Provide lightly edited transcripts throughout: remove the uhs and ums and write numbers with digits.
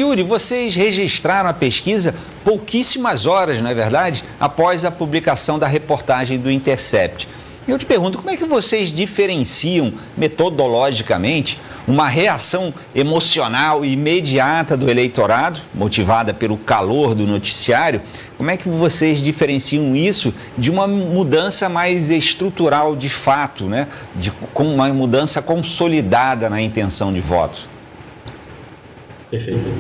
Yuri, vocês registraram a pesquisa pouquíssimas horas, não é verdade? Após a publicação da reportagem do Intercept. Eu te pergunto, como é que vocês diferenciam metodologicamente uma reação emocional e imediata do eleitorado, motivada pelo calor do noticiário? Como é que vocês diferenciam isso de uma mudança mais estrutural de fato, né? Com uma mudança consolidada na intenção de voto? Perfeito.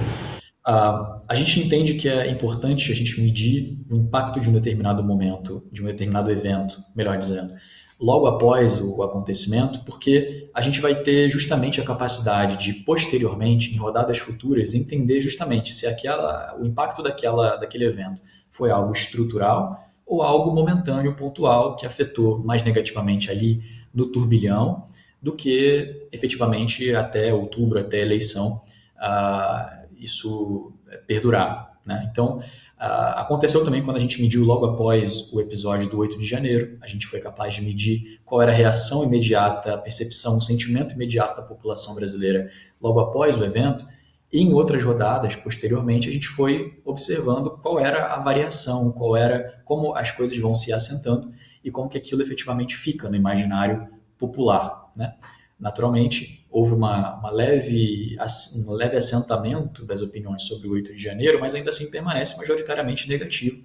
A gente entende que é importante a gente medir o impacto de um determinado momento, de um determinado evento, melhor dizendo, logo após o acontecimento, porque a gente vai ter justamente a capacidade de, posteriormente, em rodadas futuras, entender justamente se o impacto daquele evento foi algo estrutural ou algo momentâneo, pontual, que afetou mais negativamente ali no turbilhão do que efetivamente até outubro, até a eleição, isso perdurar, né? Então, aconteceu também quando a gente mediu logo após o episódio do 8 de janeiro, a gente foi capaz de medir qual era a reação imediata, a percepção, o sentimento imediato da população brasileira logo após o evento, e em outras rodadas, posteriormente, a gente foi observando qual era a variação, como as coisas vão se assentando e como que aquilo efetivamente fica no imaginário popular, né? Naturalmente, houve um leve assentamento das opiniões sobre o 8 de janeiro, mas ainda assim permanece majoritariamente negativo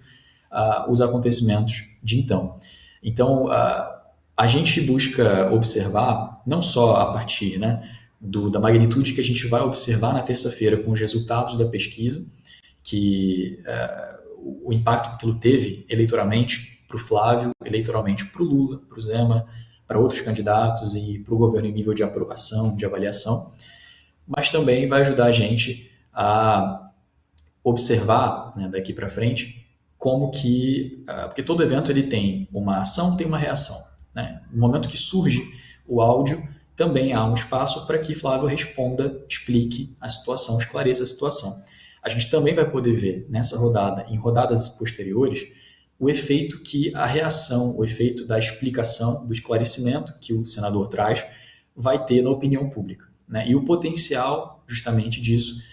os acontecimentos de então. Então, a gente busca observar, não só a partir, né, da magnitude que a gente vai observar na terça-feira com os resultados da pesquisa, que o impacto que aquilo teve eleitoralmente para o Flávio, eleitoralmente para o Lula, para o Zema, para outros candidatos e para o governo em nível de aprovação, de avaliação, mas também vai ajudar a gente a observar, né, daqui para frente como que, porque todo evento ele tem uma ação, tem uma reação, né? No momento que surge o áudio, também há um espaço para que Flávio responda, explique a situação, esclareça a situação. A gente também vai poder ver nessa rodada, em rodadas posteriores, o efeito que a reação, o efeito da explicação, do esclarecimento que o senador traz, vai ter na opinião pública, né? E o potencial, justamente disso,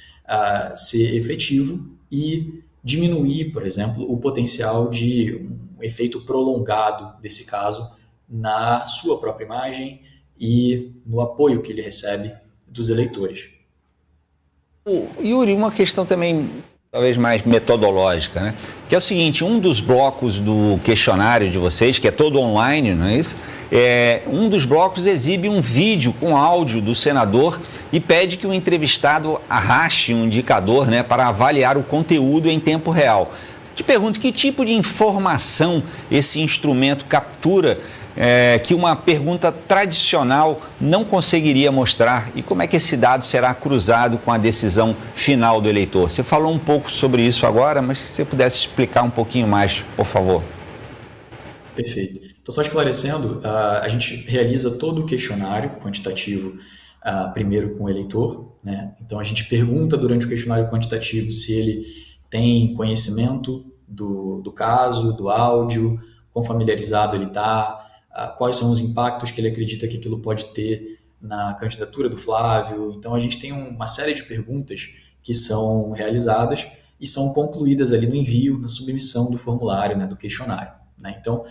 ser efetivo e diminuir, por exemplo, o potencial de um efeito prolongado desse caso na sua própria imagem e no apoio que ele recebe dos eleitores. Yuri, uma questão também talvez mais metodológica, né? Que é o seguinte, um dos blocos do questionário de vocês, que é todo online, não é isso? Um dos blocos exibe um vídeo com áudio do senador e pede que o entrevistado arraste um indicador, né, para avaliar o conteúdo em tempo real. Te pergunto, que tipo de informação esse instrumento captura que uma pergunta tradicional não conseguiria mostrar, e como é que esse dado será cruzado com a decisão final do eleitor? Você falou um pouco sobre isso agora, mas se você pudesse explicar um pouquinho mais, por favor. Perfeito. Então, só esclarecendo, a gente realiza todo o questionário quantitativo primeiro com o eleitor, né? Então, a gente pergunta durante o questionário quantitativo se ele tem conhecimento do caso, do áudio, quão familiarizado ele está, quais são os impactos que ele acredita que aquilo pode ter na candidatura do Flávio. Então, a gente tem uma série de perguntas que são realizadas e são concluídas ali no envio, na submissão do formulário, né, do questionário, né? Então,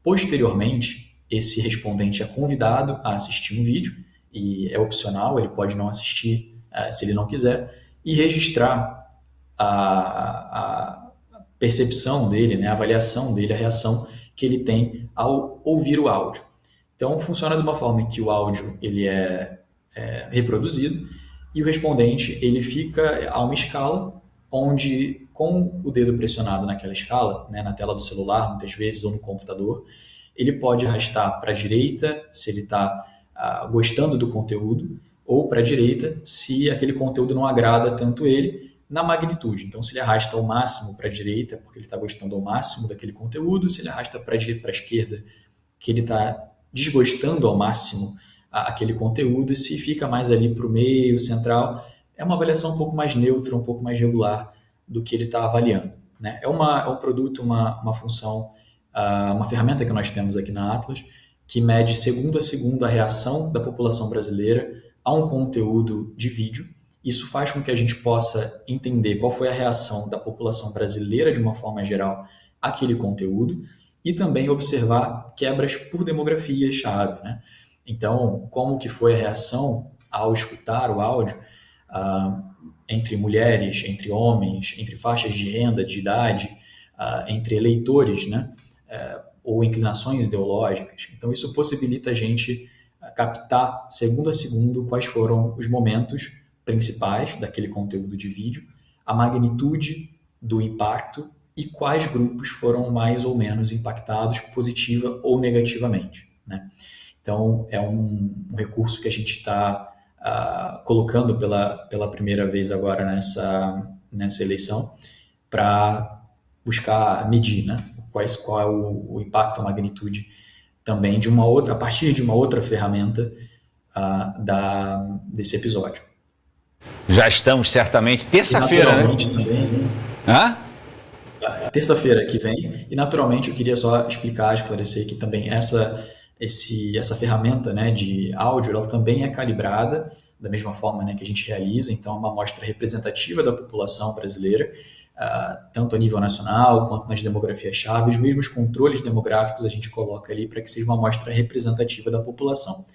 posteriormente, esse respondente é convidado a assistir um vídeo, e é opcional, ele pode não assistir se ele não quiser, e registrar a percepção dele, né, a avaliação dele, a reação que ele tem ao ouvir o áudio. Então, funciona de uma forma em que o áudio ele é reproduzido e o respondente ele fica a uma escala onde, com o dedo pressionado naquela escala, né, na tela do celular, muitas vezes, ou no computador, ele pode arrastar para a direita se ele está gostando do conteúdo, ou para a direita se aquele conteúdo não agrada tanto ele, na magnitude. Então, se ele arrasta ao máximo para a direita, porque ele está gostando ao máximo daquele conteúdo, se ele arrasta para a esquerda, que ele está desgostando ao máximo aquele conteúdo, e se fica mais ali para o meio, central, é uma avaliação um pouco mais neutra, um pouco mais regular do que ele está avaliando, né? É um produto, uma função, uma ferramenta que nós temos aqui na Atlas, que mede segundo a segundo a reação da população brasileira a um conteúdo de vídeo, Isso faz com que a gente possa entender qual foi a reação da população brasileira, de uma forma geral, àquele conteúdo, e também observar quebras por demografia-chave, né? Então, como que foi a reação ao escutar o áudio ah, entre mulheres, entre homens, entre faixas de renda, de idade, entre eleitores, né? Ou inclinações ideológicas. Então, isso possibilita a gente captar, segundo a segundo, quais foram os momentos principais daquele conteúdo de vídeo, a magnitude do impacto e quais grupos foram mais ou menos impactados positiva ou negativamente, né? Então, é um recurso que a gente está colocando pela primeira vez agora nessa eleição para buscar medir, né? Qual é o impacto, a magnitude também de uma outra, a partir de uma outra ferramenta desse episódio. Já estamos certamente E terça-feira, né? naturalmente também, Hã? terça-feira que vem, e naturalmente eu queria só explicar, esclarecer que também essa ferramenta, né, de áudio, ela também é calibrada da mesma forma, né, que a gente realiza, então é uma amostra representativa da população brasileira, tanto a nível nacional quanto nas demografias-chave, os mesmos controles demográficos a gente coloca ali para que seja uma amostra representativa da população.